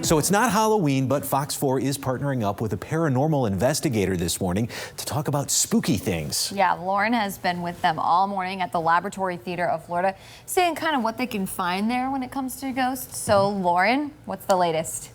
So it's not Halloween, but Fox 4 is partnering up with a paranormal investigator this morning to talk about spooky things. Yeah, Lauren has been with them all morning at the Laboratory Theater of Florida, saying kind of what they can find there when it comes to ghosts. So Lauren, what's the latest?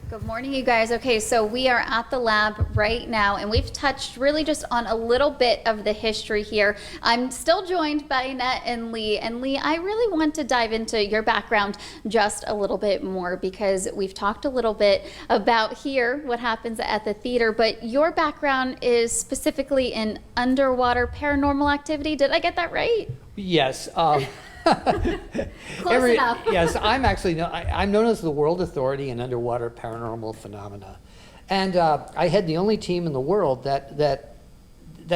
Good morning, you guys. Okay, so we are at the lab right now, and we've touched really just on a little bit of the history here. I'm still joined by Annette and Lee. And Lee, I really want to dive into your background just a little bit more, because we've talked a little bit about here, what happens at the theater, but your background is specifically in underwater paranormal activity. Did I get that right? Yes. Close enough. Yes, I'm known as the world authority in underwater paranormal phenomena, and I head the only team in the world that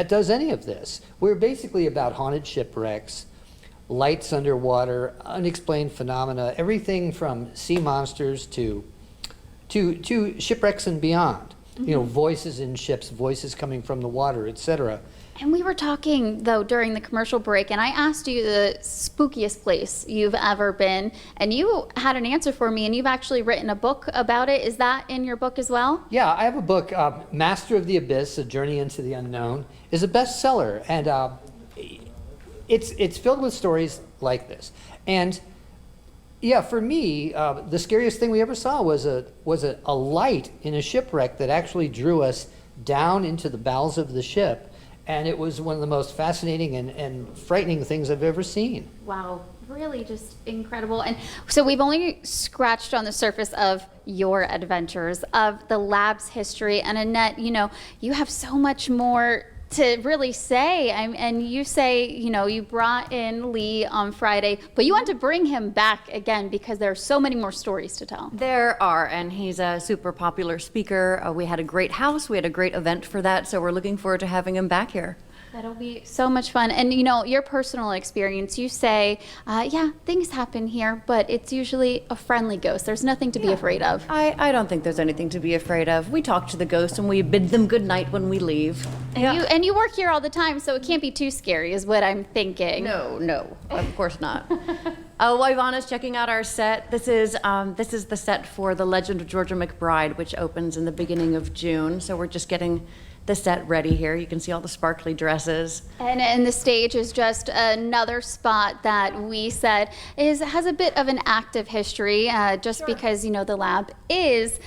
does any of this. We're basically about haunted shipwrecks, lights underwater, unexplained phenomena, everything from sea monsters to shipwrecks and beyond. You know, voices in ships, voices coming from the water, etc. And we were talking, though, during the commercial break, and I asked you the spookiest place you've ever been, and you had an answer for me, and you've actually written a book about it. Is that in your book as well? Yeah, I have a book, Master of the Abyss, A Journey into the Unknown, is a bestseller, and it's filled with stories like this. And yeah, for me, the scariest thing we ever saw was a light in a shipwreck that actually drew us down into the bowels of the ship. And it was one of the most fascinating and frightening things I've ever seen. Wow, really just incredible. And so we've only scratched on the surface of your adventures, of the lab's history. And Annette, you know, you have so much more to really say. And you say, you know, you brought in Lee on Friday, but you want to bring him back again because there are so many more stories to tell. There are, and he's a super popular speaker. We had a great house, we had a great event for that, so we're looking forward to having him back here. That'll be so much fun. And you know, your personal experience, you say, yeah, things happen here, but it's usually a friendly ghost. There's nothing to be afraid of. I don't think there's anything to be afraid of. We talk to the ghosts and we bid them good night when we leave. And you work here all the time, so it can't be too scary is what I'm thinking. No, of course not. While Ivana's checking out our set, this is the set for The Legend of Georgia McBride, which opens in the beginning of June. So we're just getting the set ready here. You can see all the sparkly dresses. And the stage is just another spot that we said has a bit of an active history, just because, you know, the lab is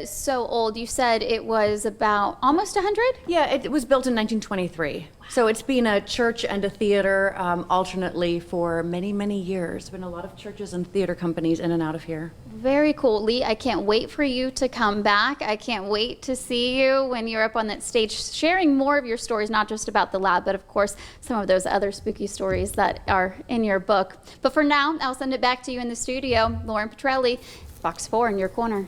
so old. You said it was about almost 100? Yeah, it was built in 1923. So it's been a church and a theater alternately for many, many years. Been a lot of churches and theater companies in and out of here. Very cool. Lee, I can't wait for you to come back. I can't wait to see you when you're up on that stage sharing more of your stories, not just about the lab, but of course some of those other spooky stories that are in your book. But for now, I'll send it back to you in the studio. Lauren Petrelli, Fox 4 in your corner.